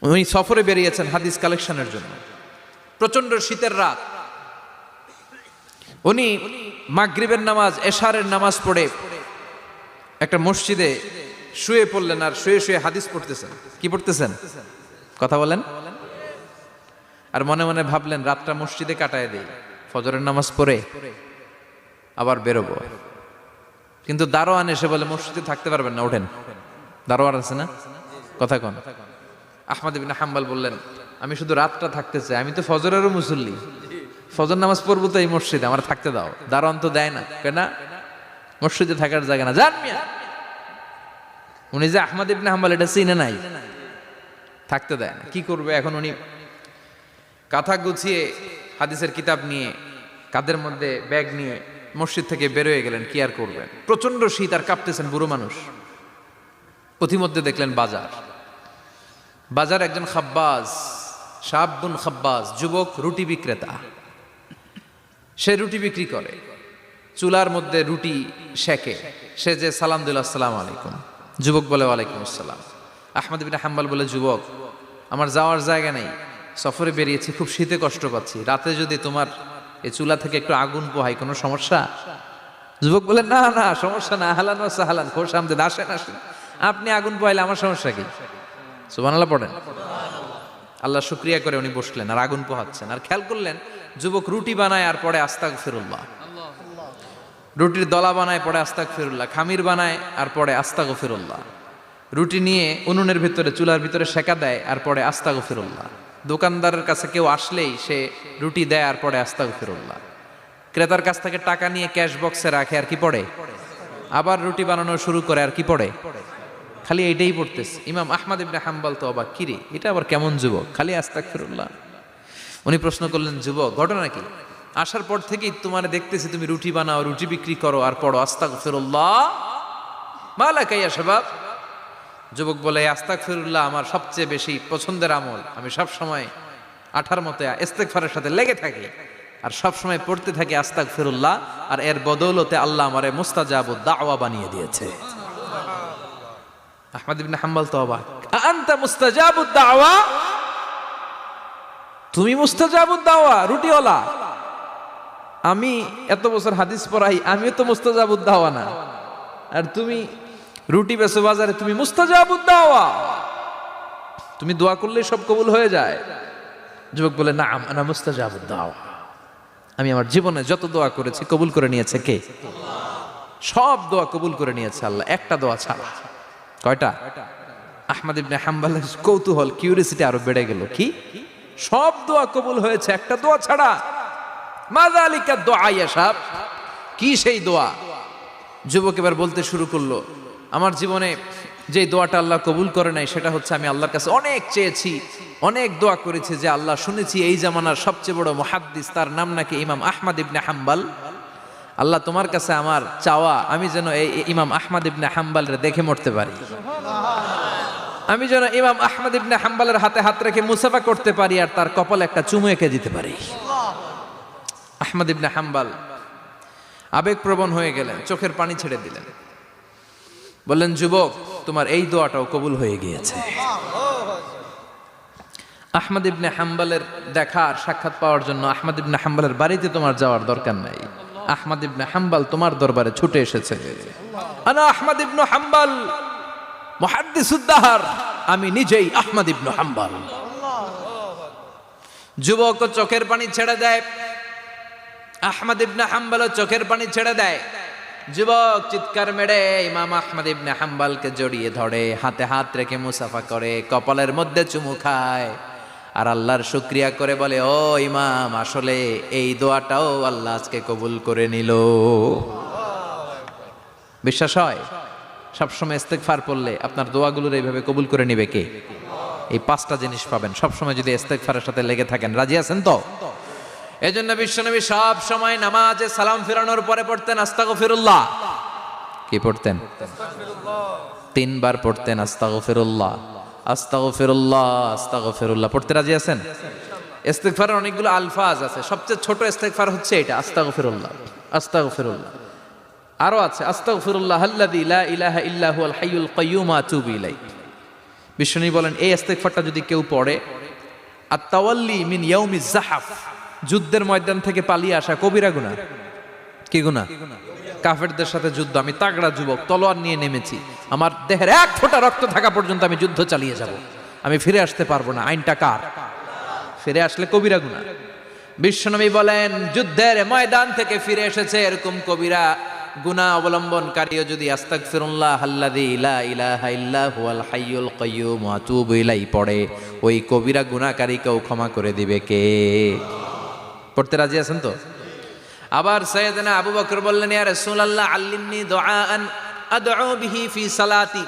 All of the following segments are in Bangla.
উনি সফরে বেরিয়েছেন হাদিস কালেকশনের জন্য। প্রচন্ড শীতের রাত, উনি মাগরিবের নামাজ, এশারের নামাজ পড়ে একটা মসজিদে শুয়ে পড়লেন, আর শুয়ে শুয়ে হাদিস পড়তেছেন। কি পড়তেছেন? কথা বলেন। আর মনে মনে ভাবলেন রাতটা মসজিদে কাটায় দেই, ফজরের নামাজ পড়ে আবার বেরোবো। কিন্তু দারোয়ান এসে বলে মসজিদে থাকতে পারবেন না, ওঠেন। দারোয়ান আছে না? কথা কন। আহমদ ইবনে হাম্বল বললেন আমি শুধু রাতটা থাকতে চাই, আমি তো ফজরেরও মুসল্লি, ফজর নামাজ পড়বো তো এই মসজিদে, আমার থাকতে দাও। দারোয়ান তো দেয় না, কেন? মসজিদে থাকার জায়গা না, যান মিয়া। উনি যে আহমদ ইবনে হাম্বল এটা চিনে নাই, থাকতে দেয় না। কি করবে এখন? উনি কাঁথা গুছিয়ে হাদিসের কিতাব নিয়ে কাঁধের মধ্যে ব্যাগ নিয়ে মসজিদ থেকে বেরোয় গেলেন। কি আর করবেন, প্রচন্ড শীত, আর কাঁপতেছেন, বুড়ো মানুষ। পথিমধ্যে দেখলেন বাজার। বাজার একজন খাব্বাজ, শাবুন খাব্বাজ, যুবক রুটি বিক্রেতা। সে রুটি বিক্রি করে, চুলার মধ্যে রুটি সেকে। সে যে সালাম দিল আসসালামু আলাইকুম, যুবক বলে ওয়ালাইকুম আসসালাম। আহমদ ইবনে হাম্বল বলে যুবক আমার যাওয়ার জায়গা নেই, সফরে বেরিয়েছি, খুব শীতে কষ্ট পাচ্ছি, রাতে যদি তোমার এই চুলা থেকে একটু আগুন পোহাই কোনো সমস্যা? যুবক বলে না না সমস্যা না, আহলান ওয়া সাহলান, খোশ আমদেদ, আসেন আসেন, আপনি আগুন পোহাইলে আমার সমস্যা কি? সুবহানাল্লাহ পড়েন। আল্লাহ শুকরিয়া করে উনি বসলেন আর আগুন পোহাচ্ছেন। আর খেয়াল করলেন যুবক রুটি বানায় আর পরে আস্তাগফিরুল্লাহ, রুটির দলা বানায় পরে আস্তাগফিরুল্লাহ, খামির বানায় আর পরে আস্তাগফিরুল্লাহ, রুটি নিয়ে উনুনের ভিতরে চুলার ভিতরে সেকা দেয় আর পরে আস্তাগফিরুল্লাহ। দোকানদারের কাছে কেউ আসলেই সে রুটি দেয় আর পরে আস্তাগফিরুল্লাহ। ক্রেতার কাছ থেকে টাকা নিয়ে ক্যাশ বক্সে রাখে আর কি পড়ে? আবার রুটি বানানো শুরু করে আর কি পড়ে? খালি এইটাই পড়তেছে। ইমাম আহমদ ইবনে হাম্বল তো অবাক, কিরে এটা আবার কেমন যুবক, খালি আস্তাগফিরুল্লাহ। উনি প্রশ্ন করলেন যুবক ঘটনা কি? আসার পর থেকেই তোমার দেখতেছি তুমি রুটি বানাও, রুটি বিক্রি করো আর পড়ো আস্তাগফিরুল্লাহ, মালাকা ইয়া শাবাব। যুবক বলে আস্তাগফিরুল্লাহ আমার সবচেয়ে বেশি পছন্দের আমল, আমি সব সময় আঠার মতো ইস্তেগফারের সাথে লেগে থাকি আর সব সময় পড়তে থাকি আস্তাগফিরুল্লাহ, আর এর বদৌলতে আল্লাহ আমারে মুস্তাজাবুদ দাওয়া বানিয়ে দিয়েছে। আহমদ ইবনে হাম্বল তো অবাক, আনতা মুস্তাজাবুদ দাওয়া, তুমি মুস্তাজাবুদ দাওয়া, রুটিওয়ালা। আমি এত বছর হাদিস পড়াই, আমিও তো মুস্তাজাবুদ দাওয়া না, আর তুমি রুটি বেচো বাজারে, তুমি মুস্তাজাবুদ দাওয়া, তুমি দোয়া করলে সব কবুল হয়ে যায়। যুবক বলে না আনা মুস্তাজাবুদ দাওয়া, আমি আমার জীবনে যত দোয়া করেছি কবুল করে নিয়েছে কে? সব দোয়া কবুল করে নিয়েছে আল্লাহ, একটা দোয়া ছাড়া। কয়টা? আহমদ ইবনে হাম্বলের কৌতূহল, কিউরিসিটি আরো বেড়ে গেল। কি? সব দোয়া কবুল হয়েছে একটা দোয়া ছাড়া। মাযালিকা দোয়া ইয়া শাব, কি সেই দোয়া? যুবক এবার বলতে শুরু করলো আমার জীবনে যে দোয়াটা আল্লাহ কবুল করে নাই সেটা হচ্ছে আমি আল্লাহর কাছে অনেক চেয়েছি, অনেক দোয়া করেছি যে আল্লাহ শুনেছি এই জামানার সবচেয়ে বড় মুহাদ্দিস, তার নাম নাকি ইমাম আহমদ ইবনে হাম্বল। আল্লাহ তোমার কাছে আমার চাওয়া আমি যেন এই ইমাম আহমদ ইবনে হাম্বলরে দেখে মরতে পারি, আমি যেন ইমাম আহমদ ইবনে হাম্বলের হাতে হাত রেখে মুসাফা করতে পারি আর তার কপালে একটা চুমু এঁকে দিতে পারি। আহমদ ইবনে হাম্বল আবেগপ্রবণ হয়ে গেলেন, চোখের পানি ছেড়ে দিলেন, বললেন যুবক তোমার এই দোয়াটাও কবুল হয়ে গিয়েছে। আহমদ ইবনে হাম্বলের দেখার সাক্ষাৎ পাওয়ার জন্য আহমদ ইবনে হাম্বলের বাড়িতে তোমার যাওয়ার দরকার নাই, আহমদ ইবনে হাম্বল তোমার দরবারে ছুটে এসেছে। আনা আহমদ ইবনে হাম্বল মুহাদ্দিসুদ দাহর, আমি নিজেই আহমদ ইবনে হাম্বল। যুবক চোখের পানি ছেড়ে দেয়, আহমদ ইবনে হাম্বল চোখের পানি ছেড়ে দেয়। যুবক চিৎকার মেরে ইমাম আহমদ ইবনে হাম্বলকে জড়িয়ে ধরে, হাতে হাত রেখে মুসাফা করে, কপালের মধ্যে চুমু খায় আর আল্লাহর শুকরিয়া করে বলে ও ইমাম আসলে এই দোয়াটাও আল্লাহ আজকে কবুল করে নিল। বিশ্বাস হয় সবসময় ইস্তেগফার পড়লে আপনার দোয়াগুলোর এইভাবে কবুল করে নিবে কে? এই পাঁচটা জিনিস পাবেন সবসময় যদি ইস্তেগফারের সাথে লেগে থাকেন। রাজি আছেন তো? এজন্য বিশ্বনবী সব সময় নামাজে সালাম ফিরানোর পরে পড়তেন আস্তাগফিরুল্লাহ। কি পড়তেন? তিনবার পড়তেন আস্তাগফিরুল্লাহ, আস্তাগফিরুল্লাহ, আস্তাগফিরুল্লাহ। পড়তে রাজি আছেন? ইস্তেগফারের অনেকগুলো আলফাজ আছে, সবচেয়ে ছোট ইস্তেগফার হচ্ছে এটা আস্তাগফিরুল্লাহ, আস্তাগফিরুল্লাহ। আরো আছে আস্তাগফিরুল্লাহ আল্লাযী লা ইলাহা ইল্লা হুয়াল হাইয়ুল কাইয়্যুম আতুবু ইলাইহি, বিশ্বনবী বলেন এই ইস্তেগফারটা যদি কেউ পড়ে, আর তাওয়াল্লি মিন ইয়াউমিজ জাহাফ, যুদ্ধের ময়দান থেকে পালিয়ে আসা কবিরা গুনাহ। কি গুনাহ? কাফেরদের সাথে যুদ্ধ, আমি তাগড়া যুবক, তলোয়ার নিয়ে নেমেছি, আমার দেহের এক ফোঁটা রক্ত থাকা পর্যন্ত আমি যুদ্ধ চালিয়ে যাব, আমি ফিরে আসতে পারবো না, আইনটা কার? ফিরে আসলে কবিরা গুনাহ। বিশ্বনবী বলেন যুদ্ধের ময়দান থেকে ফিরে এসেছে এরকম কবিরা গুনাহ অবলম্বনকারীও যদি আস্তাগফিরুল্লাহ আল্লাযী লা ইলাহা ইল্লা হুয়াল হাইয়ুল কাইয়্যুম ওয়া আতুবু ইলাইহি পড়ে, ওই কবিরা গুনাহকারীকেও ক্ষমা করে দিবে কে? পড়তে রাজি আছেন তো? আবার সাইয়েদনা আবু বকর বললেন, ইয়া রাসূলুল্লাহ আল্লিমনি দুআআন আদউ বিহি ফি সালাতি,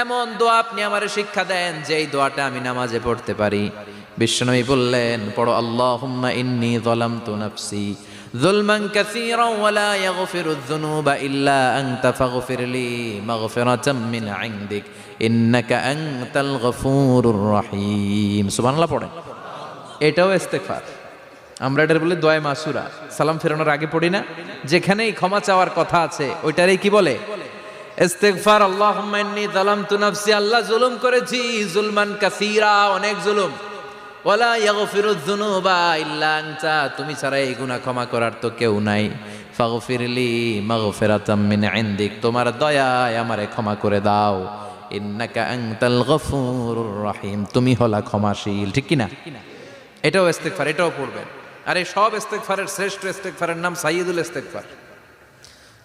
এমন দোয়া আপনি আমারে শিক্ষা দেন যে এই দোয়াটা আমি নামাজে পড়তে পারি। বিশ্বনবী বললেন, পড়ো আল্লাহুম্মা ইন্নী যালামতু নাফসি যুলমান কাসীরান ওয়া লা ইয়াগফিরুয যুনুবা ইল্লা আনতা ফাগফিরলি মাগফিরাতাম মিন ইনদিক ইন্নাকা আনতাল গফুরুর রহিম। সুবহানাল্লাহ পড়েন। এটাও ইস্তেগফার। আমরা এটার বলে দোয়া মাসুরা, সালাম ফেরানোর আগে পড়ি না? যেখানেই ক্ষমা চাওয়ার কথা আছে ওইটারই কি বলে? ইস্তেগফার। আল্লাহুম্মা ইন্নী যালামতু নাফসি, আল্লাহ জুলুম করেছি, যুলমান কাসীরা, অনেক জুলুম, ওয়ালা ইয়াগফিরুয যুনুবা ইল্লা আনতা, তুমি ছাড়া এই গুনাহ ক্ষমা করার তো কেউ নাই, ফাগফিরলি মাগফিরাতাম মিন ইনদিক, তোমার দয়ায় আমারে ক্ষমা করে দাও, ইন্নাকা আনতাল গফুরুর রহিম, তুমি হলা ক্ষমাশীল। ঠিক কি না? এটাও ইস্তেগফার, এটাও পড়বেন। আর এই সব ইস্তেগফারের শ্রেষ্ঠ ইস্তেগফারের নাম সাইয়্যিদুল ইস্তেগফার।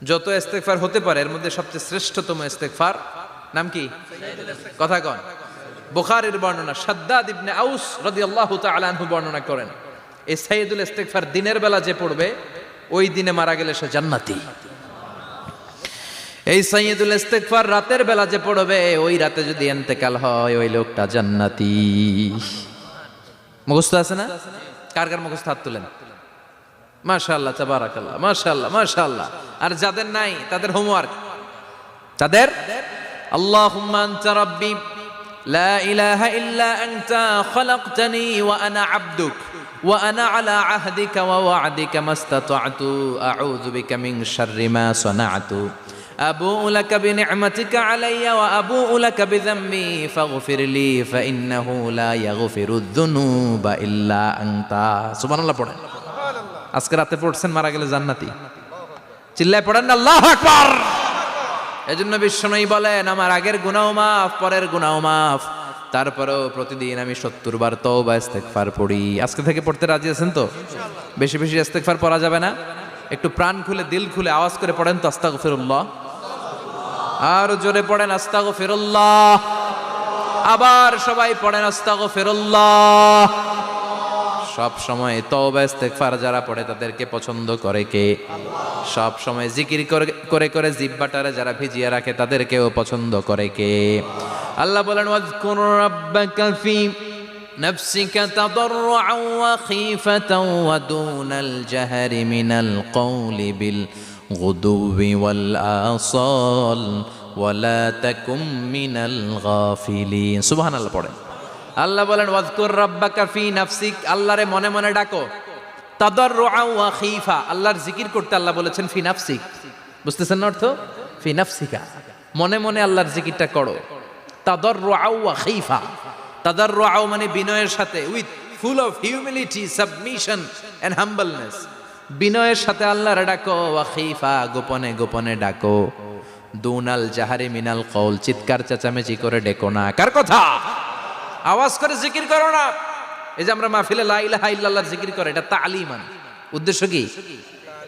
যত ইস্তেগফার হতে পারে এর মধ্যে সবচেয়ে শ্রেষ্ঠতম ইস্তেগফার নাম কি? কথা কন। বুখারীর বর্ণনা, শাদ্দাদ ইবনে আউস রাদিয়াল্লাহু তাআলা আনহু বর্ণনা করেন, এই সাইয়্যিদুল ইস্তেগফার দিনের বেলা যে পড়বে ওই দিনে মারা গেলে সে জান্নাতি। এই সাইয়্যিদুল ইস্তেগফার রাতের বেলা যে পড়বে ওই রাতে যদি ইন্তেকাল হয় ওই লোকটা জান্নাতি। মুখস্থ আছে না? কার কার মুখস্থ হাত তুলেন। মাশাআল্লাহ, তাবারাকাল্লাহ, মাশাআল্লাহ, মাশাআল্লাহ। আর যাদের নাই তাদের হোমওয়ার্ক, তাদের আল্লাহুম্মা আনতা রাব্বি লা ইলাহা ইল্লা আনতা খালাকতানি ওয়া আনা আবদুক ওয়া আনা আলা আহদিকা ওয়া ওয়া'দিকা মাস্তাতা'তু আউযু বিকা মিন শাররি মা সানা'তু আবুউ লাকা বিনি'মাতিকা আলাইয়া ওয়া আবুউ লাকা বিযামবি ফাগফিরলি ফাইন্নাহু লা ইয়াগফিরুয যুনুবা ইল্লা আনতা। সুবহানাল্লাহ পড়েন। আজকে রাতে পড়ছেন, মারা গেলে জান্নাতি। চিল্লায় পড়েন না আল্লাহু আকবার। এজন্য বিশ্বনবী বলেন আমার আগের গুনাহ মাফ, পরের গুনাহ মাফ, তারপরেও প্রতিদিন আমি 70 বার তওবা ইস্তেগফার পড়ি। আজকে থেকে পড়তে রাজি আছেন তো? বেশি বেশি ইস্তেগফার পড়া যাবে না? একটু প্রাণ খুলে দিল খুলে আওয়াজ করে পড়েন তো আস্তাগফিরুল্লাহ। আর জোরে পড়েন আস্তাগফিরুল্লাহ। আবার সবাই পড়েন আস্তাগফিরুল্লাহ। সব সময় তওবা ইস্তেগফার যারা পড়ে তাদেরকে পছন্দ করে কে? সব সময় জিকির করে করে জিহ্বাটারে যারা ভিজিয়ে রাখে তাদেরকেও পছন্দ করে কে? আল্লাহ বলেন ওয়াজকুর রাব্বাকা ফি নাফসিকা তাদাররুআন ওয়া খীফাতান ওয়া দুনাল জাহরি মিনাল কওলি বিল গুদুবি ওয়াল আসাল ওয়া লা তাকুম মিনাল গাফিলিন। সুবহানাল্লাহ পড়েন। আল্লাহ বলেন ওয়াজকুর রাব্বাকা ফি নাফসিক, আল্লাহরে মনে মনে ডাকো, তাদাররুআন ওয়া খীফা, আল্লাহর জিকির করতে আল্লাহ বলেছেন ফি নাফসিক। বুঝতেছেন না অর্থ? ফি নাফসিকা, মনে মনে আল্লাহর জিকিরটা করো। তাদাররুআন ওয়া খীফা, তাদাররুআন মানে বিনয়ের সাথে, with full of humility, submission and humbleness, বিনয়ের সাথে আল্লাহরে ডাকো। ওয়া খীফা, গোপনে গোপনে ডাকো। দুনাল জাহারি মিনাল কওল, চিৎকার চেঁচামেচি করে ডেকো না। কার কথা? আওয়াজ করে জিকির করো না। এই যে আমরা মাহফিলে লা ইলাহা ইল্লাল্লাহর জিকির করে, এটা তালিমান। উদ্দেশ্য কি?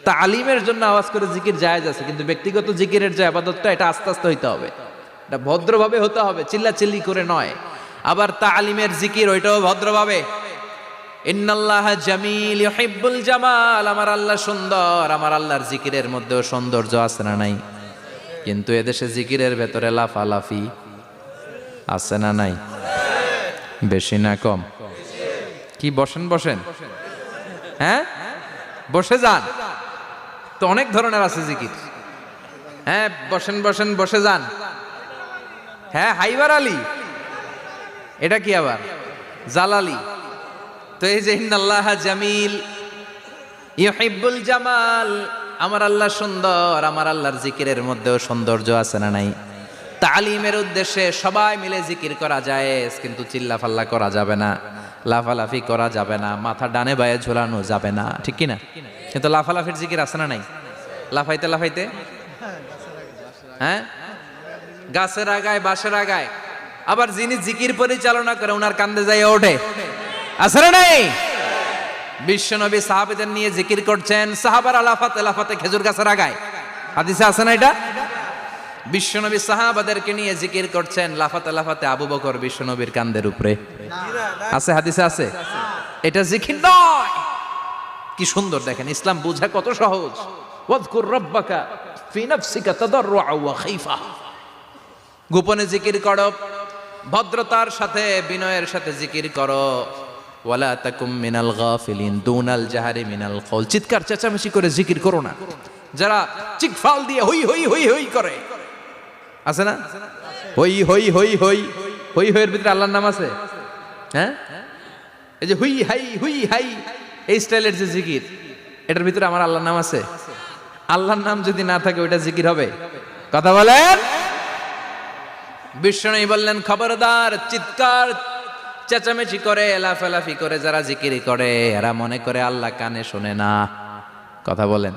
তালিমের জন্য আওয়াজ করে জিকির জায়েজ আছে, কিন্তু ব্যক্তিগত জিকিরের যে ইবাদতটা এটা আস্তে আস্তে হইতে হবে, এটা ভদ্রভাবে হতে হবে, চিল্লা চিল্লি করে নয়। আবার তালিমের জিকির ওইটাও ভদ্রভাবে। ইন্নাল্লাহা জামিল ইউহিব্বুল জামাল, আমার আল্লাহ সুন্দর, আমার আল্লাহর জিকিরের মধ্যেও সৌন্দর্য আছে না নাই? কিন্তু এদেশে জিকিরের ভেতরে লাফালাফি আছে না নাই? বেশি না কম? কি বসেন বসেন, হ্যাঁ বসে যান তো, অনেক ধরনের আছে জিকির। হ্যাঁ বসেন বসেন, বসে যান। হ্যাঁ হাইবার আলী, এটা কি আবার জালালি? তো এই যে ইন্নাল্লাহা জামিল ইউহিব্বুল জামাল, আমার আল্লাহ সুন্দর, আমার আল্লাহর জিকিরের মধ্যেও সৌন্দর্য আছে না নাই? তালিমের উদ্দেশ্যে সবাই মিলে জিকির করা যায়, কিন্তু চিল্লাফাল্লা করা যাবে না, লাফালাফি করা যাবে না, মাথা ডানে বায়ে ঝোলানো যাবে না, ঠিক কি না? কিন্তু লাফালাফির জিকির আছে না নাই? লাফাইতে লাফাইতে, হ্যাঁ, গাছের আগায় বাঁশের আগায়। আবার যিনি জিকির পরিচালনা করে ওনার কান্দে যাই ওঠে, আছে না নাই? বিশ্বনবী সাহাবাদের নিয়ে জিকির করছেন, সাহাবারা লাফাতে লাফাতে খেজুর গাছের আগায়। হাদিসে আছে না এটা? বিশ্বনবী সাহাবাদেরকে নিয়ে জিকির করছেন, লাফাতে লাফাতে আবু বকর বিশ্বনবীর কান্দের উপরে। আছে, হাদিসে আছে। এটা জিকির নয়। কি সুন্দর দেখেন, ইসলাম বুঝা কত সহজ। ওয়াজকুর রাব্বাকা ফি নাফসিকা তাদাররুআ ওয়া খাইফা। গোপনে জিকির করো, ভদ্রতার সাথে বিনয়ের সাথে জিকির করো। ওয়ালা তাকুম মিনাল গাফিলিন দুনাল জাহারি মিনাল কওল। চিৎকার চেঁচামেচি করে জিকির করো না। যারা চিকফাল দিয়ে হই হই হই হই করে, আছে না? হই হই হই হই হই হইয়ের ভিতরে আল্লাহর নাম আছে, হ্যাঁ? এই যে হুই হাই হুই হাই এই স্টাইলের যে জিকির, এটার ভিতরে আমার আল্লাহর নাম আছে? আল্লাহর নাম যদি না থাকে ওইটা জিকির হবে? কথা বলেন। বিশ্বনবী বললেন, খবরদার, চিৎকার চেঁচামেচি করে লাফালাফি করে যারা জিকির করে এরা মনে করে আল্লাহ কানে শোনে না। কথা বলেন।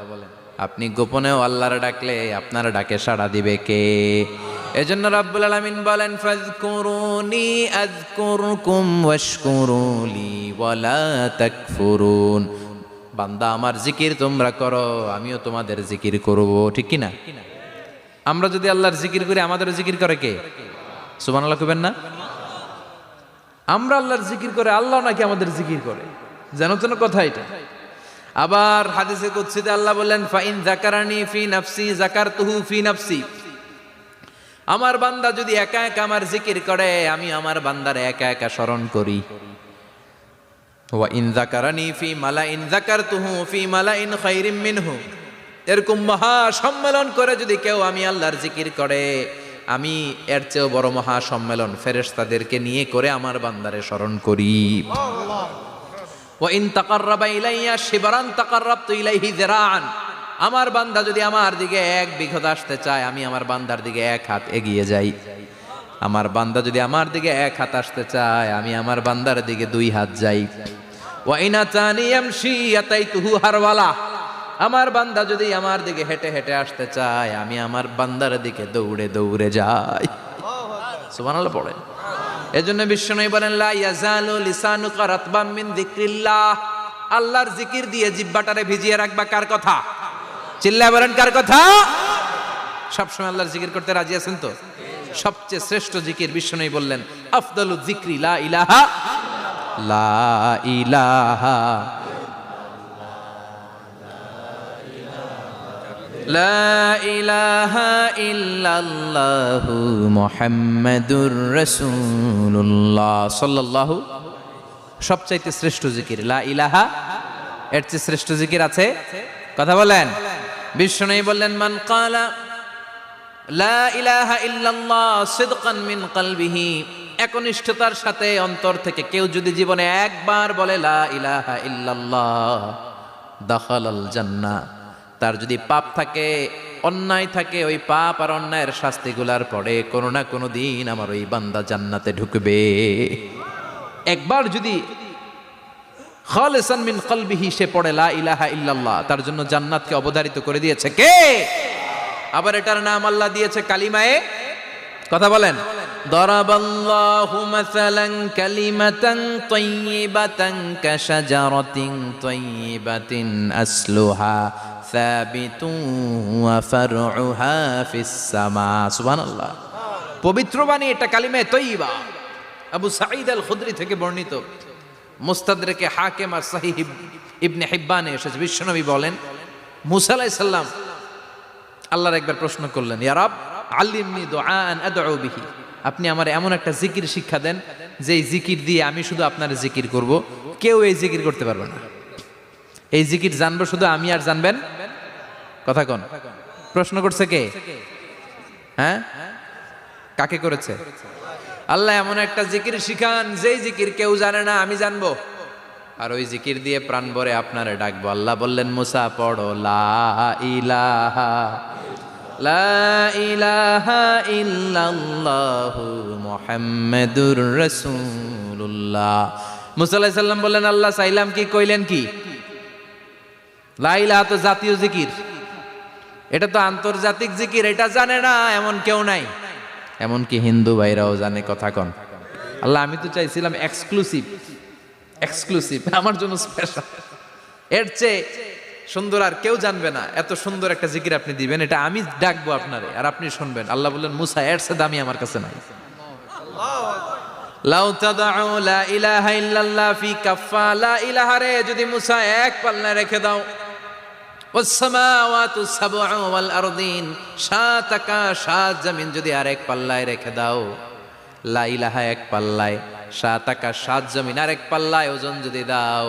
আপনি গোপনেও আল্লাহর ডাকলে আপনার ডাকে সাড়া দিবে কে? এজন্য রাব্বুল আলামিন বলেন, ফাযকুরুনি আযকুরকুম ওয়াশকুরুলি ওয়ালা তাকফুরুন। বান্দা আমার জিকির তোমরা করো, আমিও তোমাদের জিকির করব, ঠিক কি না? আমরা যদি আল্লাহর জিকির করি আমাদেরও জিকির করে কে? সুবহানাল্লাহ কইবেন না? আমরা আল্লাহর জিকির করে, আল্লাহ নাকি আমাদের জিকির করে, জানো তো না কথা এটা? আবার হাদিসে কুদসিতে আল্লাহ বললেন, ফাইন যাকারানি ফি নাফসি যাকারতুহু ফি নাফসি। আমার বান্দা যদি একা একা আমার জিকির করে, আমি আমার বান্দারে একা একা স্মরণ করি। ওয়া ইন যাকারানি ফি মালাইন যাকারতুহু ফি মালাইন খায়রিম মিনহু। এরকম মহা সম্মেলন করে যদি কেউ আমি আল্লাহর জিকির করে, আমি এর চেয়েও বড় মহা সম্মেলন ফেরেশতাদেরকে নিয়ে করে আমার বান্দারে স্মরণ করি। ওয়া ইন তাকাররাবা ইলাইয়া শিবরান তাকাররাবতু ইলাইহি যিরাআন। আমার বান্দা যদি আমার দিকে এক বিঘত আসতে চায়, আমি আমার বান্দার দিকে এক হাত এগিয়ে যাই। আমার বান্দা যদি আমার দিকে এক হাত আসতে চায়, আমি আমার বান্দার দিকে দুই হাত যাই। ওয়া ইন আতানি ইয়ামশি আতাইতুহু হারওয়ালা। আমার বান্দা যদি আমার দিকে হেঁটে হেঁটে আসতে চায়, আমি আমার বান্দার দিকে দৌড়ে দৌড়ে যাই। সুবহানাল্লাহ পড়েন। এজন্য বিশ্বনবী বলেন, লা ইয়াজালু লিসানুকা রাতবাম মিন যিকরিল্লাহ। আল্লাহর জিকির দিয়ে জিহ্বাটারে ভিজিয়ে রাখবা। কার কথা? চিল্লায় বলেন, কার কথা? সবসময় আল্লাহর জিকির করতে রাজি আছেন তো? সবচেয়ে শ্রেষ্ঠ জিকির বিশ্বনবী বললেন, আফদালু যিকরি লা ইলাহা লা ইলাহা লা ইলাহা ইল্লাল্লাহু মুহাম্মাদুর রাসূলুল্লাহ সাল্লাল্লাহু। সবচাইতে শ্রেষ্ঠ জিকির লা ইলাহা। এর চেয়ে শ্রেষ্ঠ জিকির আছে? কথা বলেন। বিশ্বনবী বললেন, মান ক্বালা লা ইলাহা ইল্লাল্লাহ সিদকান মিন কলবিহি। একনিষ্ঠতার সাথে অন্তর থেকে কেউ যদি জীবনে একবার বলে লা ইলাহা ইল্লাল্লাহ, দাখালাল জান্নাহ। তার যদি পাপ থাকে, অন্যায় থাকে, ওই পাপ আর অন্যায়ের শাস্তিগুলার পরে কোনো না কোনো দিন আমার ওই বান্দা জান্নাতে ঢুকবে। একবার যদি খালিসান মিন কলবিহি সে পড়ে লা ইলাহা ইল্লাল্লাহ, তার জন্য জান্নাতকে অবধারিত করে দিয়েছে কে? আবার এটার নাম আল্লাহ দিয়েছে কালিমায়ে। কথা বলেন। দরাবাল্লাহু মাসালান কালিমাতান তাইয়িবাতান কাশাজারাতিন তাইয়িবাতিন আসলুহা সাবিতুন ওয়া ফারউহা ফিস সামা। সুবহানাল্লাহ। পবিত্র বাণী এটা কালিমায়ে তাইয়িবা। আবু সাঈদ আল খুদরি থেকে বর্ণিত, মুস্তাদরেকে হাকিম আর সহিহ ইবনে হিব্বানে এসেছে। বিশ্বনবী বলেন, মুসা আলাইহিস সালাম আল্লাহর একবার প্রশ্ন করলেন, ইয়া রাব আল্লিমনি দুআআন আদউ বিহি। আপনি আমার এমন একটা জিকির শিক্ষা দেন যে জিকির দিয়ে আমি শুধু আপনার জিকির করব, কেউ এই জিকির করতে পারবে না। এই জিকির জানবো শুধু আমি, আর জানবেন। কথা কোন? প্রশ্ন করছে কে? হ্যাঁ, কাকে করেছে? আল্লাহ এমন একটা জিকির শিখান যেই জিকির কেউ জানে না, আমি জানবো, আর ওই জিকির দিয়ে প্রাণ ভরে আপনারে ডাকবো। আল্লাহ বললেন, মুসা পড়ো লা ইলাহা লা ইলাহা ইল্লাল্লাহু মুহাম্মাদুর রাসূলুল্লাহ। মুসা আলাইহিস সালাম বললেন, আল্লাহ চাইলাম কি, কইলেন কি? লা ইলাহা তো জাতীয় জিকির, এটা তো আন্তর্জাতিক জিকির, এটা জানে না এমন কেউ নাই। এমনকি হিন্দু ভাইরাও জানে। কথা কন। আল্লাহ আমি তো চাইছিলাম এক্সক্লুসিভ আমার জন্য স্পেশাল, এর চেয়ে সুন্দর আর কেউ জানবে না, এত সুন্দর একটা জিকির আপনি দিবেন, এটা আমি ডাকবো আপনারে আর আপনি শুনবেন। আল্লাহ বললেন, মুসা এর চেয়ে দামি আমার কাছে নাই। লাউ তাদউ লা ইলাহা ইল্লাল্লাহ ফি কাফা, লা ইলাহা রে যদি মুসা এক পাল্লায় রেখে দাও, ওয়াস সামাওয়াতু সাবউ ওয়াল আরদিন, সাত আকাশ সাত জমিন যদি আরেক পাল্লায় রেখে দাও, লা ইলাহা এক পাল্লায়, সাত আকাশ সাত জমিন আরেক পাল্লায় ওজন যদি দাও,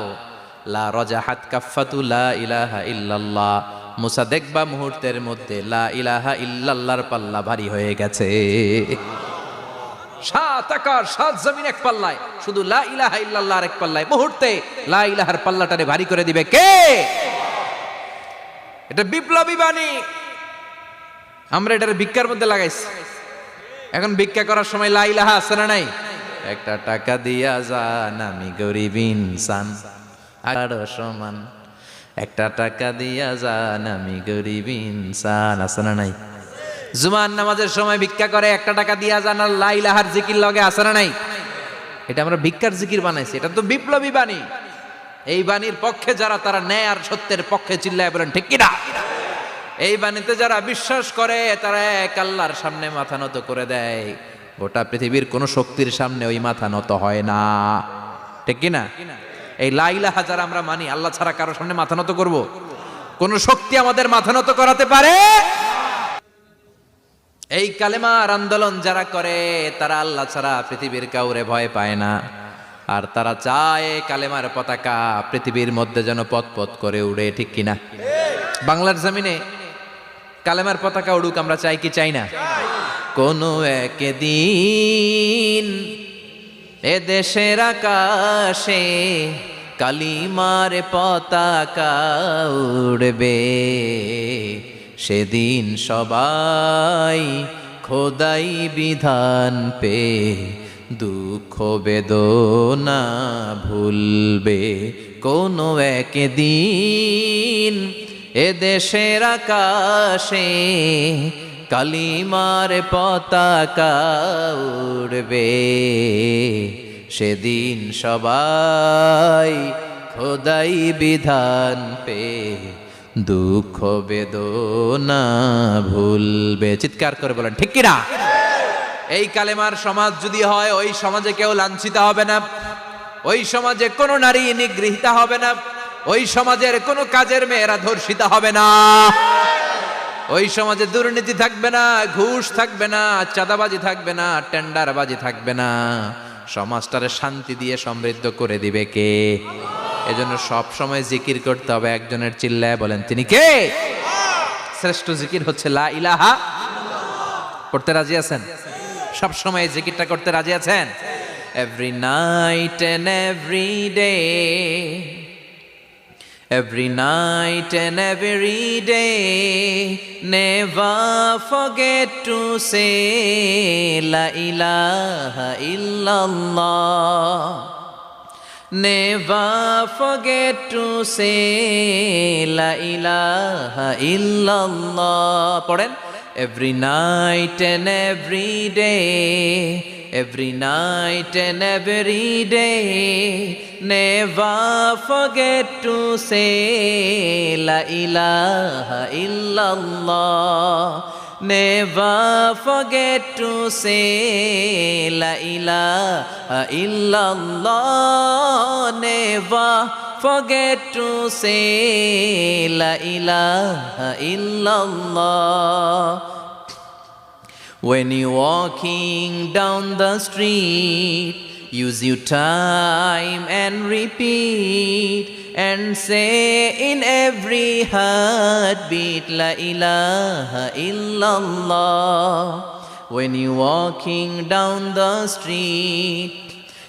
লা রাজাহাত কাফাতু লা ইলাহা ইল্লাল্লাহ, মুসা দেখবা মুহূর্তের মধ্যে লা ইলাহা ইল্লাল্লাহর পাল্লা ভারী হয়ে গেছে। সাত আকাশ সাত জমিন এক পাল্লায়, শুধু লা ইলাহা ইল্লাল্লাহ এক পাল্লায়, মুহূর্তে লা ইলাহার পাল্লাটারে ভারী করে দিবে কে? এটা বিপ্লবী বাণী। আমরা এটার ভিক্ষার মধ্যে লাগাইছি। এখন ভিক্ষা করার সময় লা ইলাহা আছে না নাই? একটা টাকা দিয়া যান আমি গরিব ইনসান, আর সমান একটা টাকা দিয়া যান আমি গরিব ইনসান, আছে না নাই? জুমার নামাজের সময় ভিক্ষা করে একটা টাকা দিয়া যান আর লা ইলাহার জিকির লগে, আছে না নাই? এটা আমরা ভিক্ষার জিকির বানাইছি, এটা তো বিপ্লবী বাণী। এই বাণীর পক্ষে যারা, তারা ন্যায় আর সত্যের পক্ষে চিল্লায় বলেন ঠিক কিনা? এই বাণীতে যারা বিশ্বাস করে তারা এক আল্লাহর সামনে মাথা নত করে দেয়। গোটা পৃথিবীর কোন শক্তির সামনে ওই মাথা নত হয় না, ঠিক কিনা? এই লা ইলাহা যারা আমরা মানি, আল্লাহ ছাড়া কারো সামনে মাথা নত করব? কোন শক্তি আমাদের মাথা নত করাতে পারে? এই কালেমার আন্দোলন যারা করে তারা আল্লাহ ছাড়া পৃথিবীর কাউরে ভয় পায় না। আর তারা চায় কালেমার পতাকা পৃথিবীর মধ্যে যেন পথ পথ করে উড়ে, ঠিক কিনা? বাংলার জমিনে কালেমার পতাকা উড়ুক, আমরা চাই কি চাই না? কোনো একদিন এ দেশের আকাশে কালিমার পতাকা উড়বে, সেদিন সবাই খোদাই বিধান পে দুঃখ বেদনা ভুলবে। কোনো একদিন এ দেশের আকাশে কালিমার পতাকা উড়বে, সেদিন সবাই খোদাই বিধান পে দুঃখ বেদনা ভুলবে। চিৎকার করে বলেন ঠিক কিনা? এই কালেমার সমাজ যদি হয়, ওই সমাজে কেউ লাঞ্ছিত হবে না, ওই সমাজে কোনো নারী নিগৃহীতা হবে না, ওই সমাজের কোনো কাজের মেয়েরা ধর্ষিত হবে না, ওই সমাজে দুর্নীতি থাকবে না, ঘুষ থাকবে না, চাঁদাবাজি থাকবে না, টেন্ডারবাজি থাকবে না। সমাজটারে শান্তি দিয়ে সমৃদ্ধ করে দিবে কে? এজন্য সব সময় জিকির করতে হবে একজনের, চিল্লায় বলেন তিনি কে? শ্রেষ্ঠ জিকির হচ্ছে লা ইলাহা। করতে রাজি আছেন? সব সময় জিকিরটা করতে রাজি আছেন? Every night and every day, every night and every day, never forget to say la ilaha illallah, never forget to say la ilaha illallah. পড়েন, every night and every day, every night and every day, never forget to say la ilaha illallah, never forget to say la ilaha illallah, never forget to say la ilaha illallah. When you're walking down the street, use your time and repeat and say in every heartbeat la ilaha illallah. When you're walking down the street,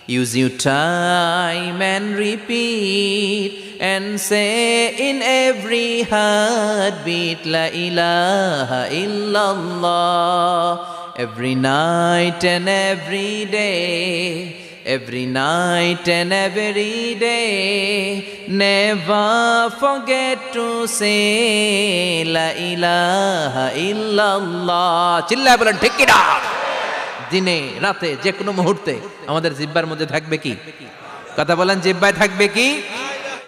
Use your time and repeat and say in every heartbeat La ilaha illallah. Every night and every day, every night and every day, never forget to say La ilaha illallah. চিল্লায় বলেন ঠিক কিনা? দিনে রাতে যে কোনো মুহূর্তে আমাদের জিহ্বার মধ্যে থাকবে কি? কথা বলেন, জিহ্বায় থাকবে কি?